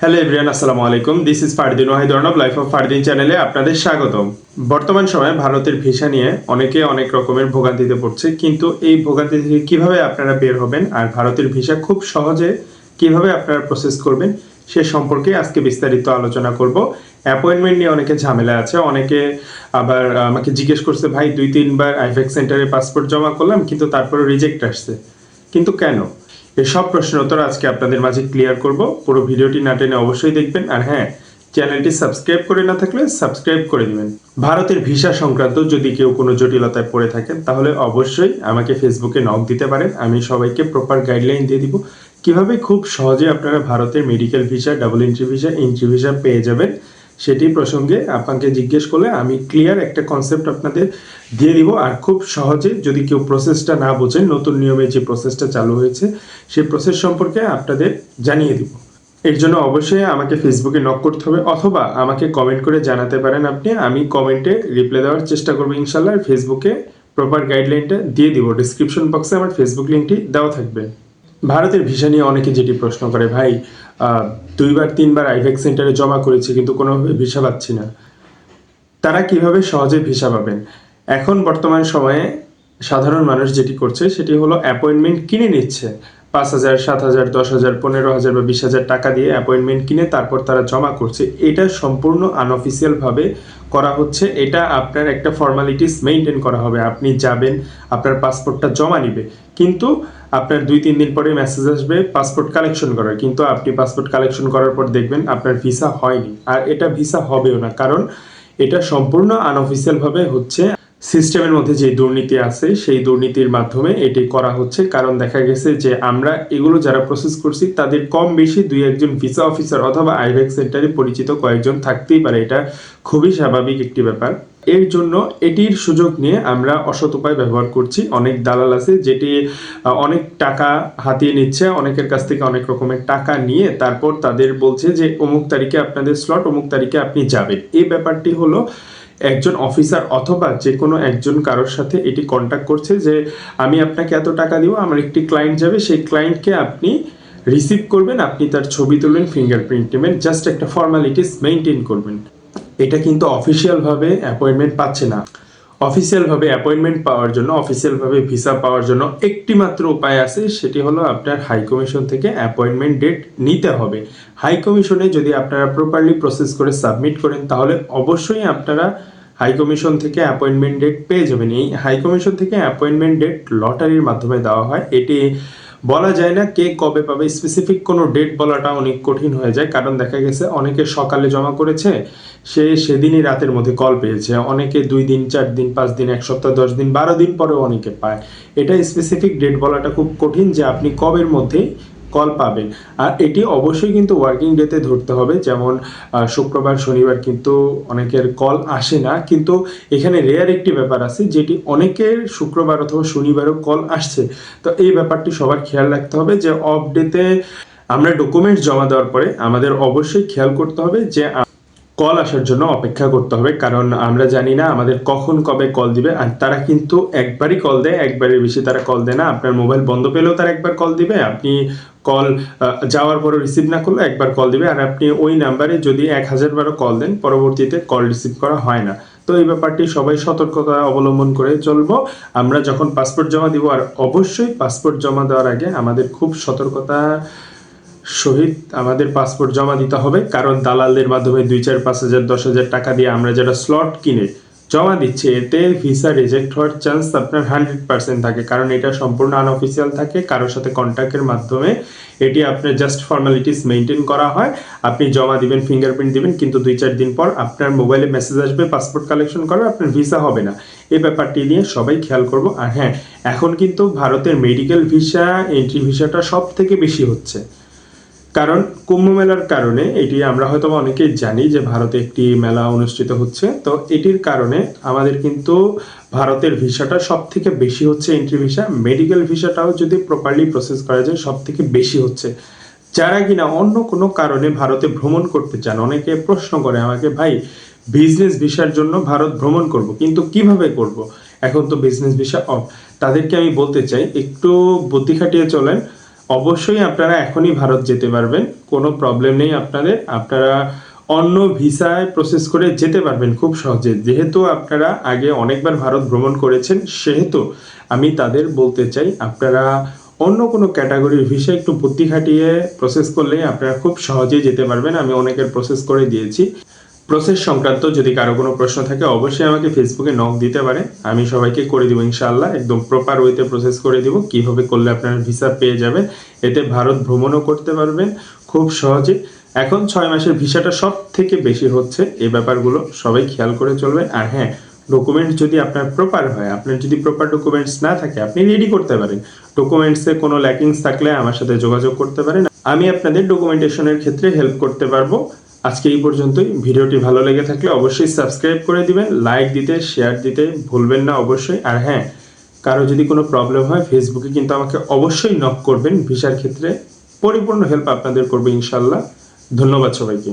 Hello everyone, আসসালামু আলাইকুম। This is Fardin Wahid Arnab, life of Fardin চ্যানেলে আপনাদের স্বাগতম। বর্তমান সময়ে ভারতের ভিসা নিয়ে অনেকে অনেক রকমের ভোগান্তিতে পড়ছে, কিন্তু এই ভোগান্তি থেকে কিভাবে আপনারা বের হবেন আর ভারতের ভিসা খুব সহজে কিভাবে আপনারা প্রসেস করবেন সে সম্পর্কে আজকে বিস্তারিত আলোচনা করব। অ্যাপয়েন্টমেন্ট নিয়ে অনেকে ঝামেলা আছে, অনেকে আবার আমাকে জিজ্ঞেস করছে, ভাই 2-3 বার আইফেক্স সেন্টারে পাসপোর্ট জমা করলাম কিন্তু তারপরে রিজেক্ট আসছে, কিন্তু কেন? এসব প্রশ্নের উত্তর আজকে আপনাদের মাঝে ক্লিয়ার করব। পুরো ভিডিওটি না টেনে অবশ্যই দেখবেন, আর হ্যাঁ, চ্যানেলটি সাবস্ক্রাইব করে না থাকলে সাবস্ক্রাইব করে দিবেন। ভারতের ভিসা সংক্রান্ত যদি কেউ কোনো জটিলতায় পড়ে থাকেন তাহলে অবশ্যই আমাকে ফেসবুকে নক দিতে পারেন। আমি সবাইকে প্রপার গাইডলাইন দিয়ে দিব কিভাবে খুব সহজে আপনারা ভারতের medical visa, double entry visa পেয়ে যাবেন। সেটি প্রসঙ্গে আপনাকে জিজ্ঞেস করলে আমি ক্লিয়ার একটা কনসেপ্ট আপনাদের দিয়ে দিব। আর খুব সহজে যদি কেউ প্রসেসটা না বোঝেন, নতুন নিয়মে যে প্রসেসটা চালু হয়েছে সেই প্রসেস সম্পর্কে আপনাদের জানিয়ে দিব। এর জন্য অবশ্যই আমাকে ফেসবুকে নক করতে হবে, অথবা আমাকে কমেন্ট করে জানাতে পারেন আপনি। আমি কমেন্টে রিপ্লাই দেওয়ার চেষ্টা করবো ইনশাল্লাহ। ফেসবুকে প্রপার গাইডলাইনটা দিয়ে দিব, ডিসক্রিপশন বক্সে আমার ফেসবুক লিঙ্কটি দেওয়া থাকবে। ভারতের ভিসা নিয়ে অনেকে যেটি প্রশ্ন করে, ভাই 2-3বার আইভেক্স সেন্টারে জমা করেছি কিন্তু কোনোভাবে ভিসা পাচ্ছি না, তারা কিভাবে সহজে ভিসা পাবেন? এখন বর্তমান সময়ে সাধারণ মানুষ যেটি করছে সেটি হলো অ্যাপয়েন্টমেন্ট কিনে নিচ্ছে। 5,000, 7,000, 10,000, 15,000 বা 20,000 টাকা দিয়ে অ্যাপয়েন্টমেন্ট কিনে তারপর তারা জমা করছে। এটা সম্পূর্ণ আনঅফিসিয়ালভাবে করা হচ্ছে। এটা আপনার একটা ফর্মালিটিস মেনটেন করা হবে। আপনি যাবেন, আপনার পাসপোর্টটা জমা নিবে, কিন্তু আপনার 2-3 দিন পরে মেসেজ আসবে পাসপোর্ট কালেকশন করার, কিন্তু আপনি পাসপোর্ট কালেকশন করার পর দেখবেন আপনার ভিসা হয়নি। আর এটা ভিসা হবেও না, কারণ এটা সম্পূর্ণ আনঅফিসিয়ালভাবে হচ্ছে। সিস্টেমের মধ্যে যে দুর্নীতি আছে সেই দুর্নীতির মাধ্যমে এটি করা হচ্ছে। কারণ দেখা গেছে যে আমরা এগুলো যারা প্রসেস করছি তাদের কম বেশি 2-1 জন ভিসা অফিসার অথবা আইভেক্স সেন্টারে পরিচিত কয়েকজন থাকতেই পারে। এটা খুবই স্বাভাবিক একটি ব্যাপার। এর জন্য এটির সুযোগ নিয়ে আমরা অসৎ উপায় ব্যবহার করছি। অনেক দালাল আছে যেটি অনেক টাকা হাতিয়ে নিচ্ছে, অনেকের কাছ থেকে অনেক রকমের টাকা নিয়ে তারপর তাদের বলছে যে অমুক তারিখে আপনাদের স্লট, অমুক তারিখে আপনি যাবেন। এই ব্যাপারটি হলো একজন অফিসার অথবা যে কোনো একজন কারোর সাথে এটি কন্ট্যাক্ট করছে যে আমি আপনাকে এত টাকা দিব, আমার একটি ক্লায়েন্ট যাবে, সেই ক্লায়েন্টকে আপনি রিসিভ করবেন, আপনি তার ছবি তুলবেন, ফিঙ্গারপ্রিন্ট নেবেন, জাস্ট একটা ফর্মালিটিস মেনটেন করবেন। এটা কিন্তু অফিসিয়ালভাবে অ্যাপয়েন্টমেন্ট পাচ্ছে না। অফিসিয়ালভাবে অ্যাপয়েন্টমেন্ট পাওয়ার জন্য, অফিসিয়ালভাবে ভিসা পাওয়ার জন্য একটি মাত্র উপায় আছে, সেটি হলো আপনার হাই কমিশন থেকে অ্যাপয়েন্টমেন্ট ডেট নিতে হবে। হাই কমিশনে যদি আপনারা প্রপারলি প্রসেস করে সাবমিট করেন তাহলে অবশ্যই আপনারা হাই কমিশন থেকে অ্যাপয়েন্টমেন্ট ডেট পেয়ে যাবেন। এই হাই কমিশন থেকে অ্যাপয়েন্টমেন্ট ডেট লটারির মাধ্যমে দেওয়া হয়। এটি বলা যায় না কে কবে পাবে, স্পেসিফিক কোনো ডেট বলাটা অনেক কঠিন হয়ে যায়। কারণ দেখা গেছে অনেকে সকালে জমা করেছে, সে সেদিনই রাতের মধ্যে কল পেয়েছে, অনেকে 2 দিন, 4 দিন, 5 দিন, 1 সপ্তাহ, 10 দিন, 12 দিন পরেও অনেকে পায়। এটা স্পেসিফিক ডেট বলাটা খুব কঠিন যে আপনি কবের মধ্যে কল পাবেন। আর এটি অবশ্যই কিন্তু ওয়ার্কিং ডেতে ধরতে হবে, যেমন শুক্রবার, শনিবার কিন্তু অনেকের কল আসে না, কিন্তু এখানে রেয়ার একটি ব্যাপার আছে যেটি অনেকের শুক্রবার অথবা শনিবারও কল আসছে। তো এই ব্যাপারটি সবার খেয়াল রাখতে হবে যে অফ ডেতে আমরা ডকুমেন্টস জমা দেওয়ার পরে আমাদের অবশ্যই খেয়াল করতে হবে যে কল আসার জন্য অপেক্ষা করতে হবে। কারণ আমরা জানি না আমাদের কখন কবে কল দিবে, আর তারা কিন্তু একবারই কল দেয়, একবারের বেশি তারা কল দেয় না। আপনার মোবাইল বন্ধ পেলেও তারা একবার কল দিবে, আপনি কল যাওয়ার পরও রিসিভ না করলে একবার কল দিবে, আর আপনি ওই নাম্বারে যদি 1000বারও কল দেন পরবর্তীতে কল রিসিভ করা হয় না। তো এই ব্যাপারটি সবাই সতর্কতা অবলম্বন করে চলবো আমরা যখন পাসপোর্ট জমা দিব। আর অবশ্যই পাসপোর্ট জমা দেওয়ার আগে আমাদের খুব সতর্কতা সহিত আমাদের পাসপোর্ট জমা দিতে হবে, কারণ দালালদের মাধ্যমে 2-4, 5,000, 10,000 টাকা দিয়ে আমরা যারা স্লট কিনে জমা দিচ্ছে, এতে ভিসা রিজেক্ট হওয়ার চান্স আপনার 100% থাকে। কারণ এটা সম্পূর্ণ আনঅফিসিয়াল থাকে, কারোর সাথে কন্ট্যাক্টের মাধ্যমে এটি আপনার জাস্ট ফর্মালিটিস মেনটেন করা হয়। আপনি জমা দিবেন, ফিঙ্গারপ্রিন্ট দিবেন, কিন্তু 2-4 দিন পর আপনার মোবাইলে মেসেজ আসবে পাসপোর্ট কালেকশন করার, আপনার ভিসা হবে না। এই ব্যাপারটি নিয়ে সবাই খেয়াল করব। আর হ্যাঁ, এখন কিন্তু ভারতের মেডিকেল ভিসা, এন্ট্রি ভিসাটা সব থেকে বেশি হচ্ছে, কারণ কুম্ভ মেলার কারণে। এটি আমরা হয়তো অনেকেই জানি যে ভারতে একটি মেলা অনুষ্ঠিত হচ্ছে, তো এটির কারণে আমাদের কিন্তু ভারতের ভিসাটা সব থেকে বেশি হচ্ছে, এন্ট্রি ভিসা। মেডিকেল ভিসাটাও যদি প্রপারলি প্রসেস করা যায় সব থেকে বেশি হচ্ছে। যারা কিনা অন্য কোনো কারণে ভারতে ভ্রমণ করতে চান, অনেকে প্রশ্ন করে আমাকে, ভাই বিজনেস ভিসার জন্য ভারত ভ্রমণ করব, কিন্তু কিভাবে করব, এখন তো বিজনেস ভিসা অফ। তাদেরকে আমি বলতে চাই একটু বুদ্ধি খাটিয়ে চলেন। অবশ্যই আপনারা এখনই ভারত যেতে পারবেন, কোনো প্রবলেম নেই আপনাদের। আপনারা অন্য ভিসায় প্রসেস করে যেতে পারবেন খুব সহজে। যেহেতু আপনারা আগে অনেকবার ভারত ভ্রমণ করেছেন, সেহেতু আমি তাদের বলতে চাই আপনারা অন্য কোনো ক্যাটাগরির ভিসা একটু বুদ্ধি খাটিয়ে প্রসেস করলে আপনারা খুব সহজেই যেতে পারবেন। আমি অনেকের প্রসেস করে দিয়েছি। প্রসেস সংক্রান্ত যদি কারো কোনো প্রশ্ন থাকে অবশ্যই আমাকে ফেসবুকে নক দিতে পারে, আমি সবাইকে করে দিব ইনশাআল্লাহ। একদম প্রপার ওয়েতে প্রসেস করে দিব, কিভাবে করলে আপনারা ভিসা পেয়ে যাবেন, এতে ভারত ভ্রমণও করতে পারবেন খুব সহজে। এখন 6 মাসের ভিসাটা সব থেকে বেশি হচ্ছে, এই ব্যাপারগুলো সবাই খেয়াল করে চলবেন। আর হ্যাঁ, ডকুমেন্টস যদি আপনার প্রপার হয়, আপনার যদি প্রপার ডকুমেন্টস না থাকে আপনি রেডি করতে পারেন। ডকুমেন্টসে কোনো ল্যাকিংস থাকলে আমার সাথে যোগাযোগ করতে পারেন, আমি আপনাদের ডকুমেন্টেশনের ক্ষেত্রে হেল্প করতে পারবো। আজকে এই পর্যন্তই। ভিডিওটি ভালো লেগে থাকলে অবশ্যই সাবস্ক্রাইব করে দিবেন, লাইক দিতে, শেয়ার দিতে ভুলবেন না অবশ্যই। আর হ্যাঁ, কারো যদি কোনো প্রবলেম হয় ফেসবুকে কিন্তু আমাকে অবশ্যই নক করবেন, ভিসার ক্ষেত্রে পরিপূর্ণ হেল্প আপনাদের করবে ইনশাল্লাহ। ধন্যবাদ সবাইকে।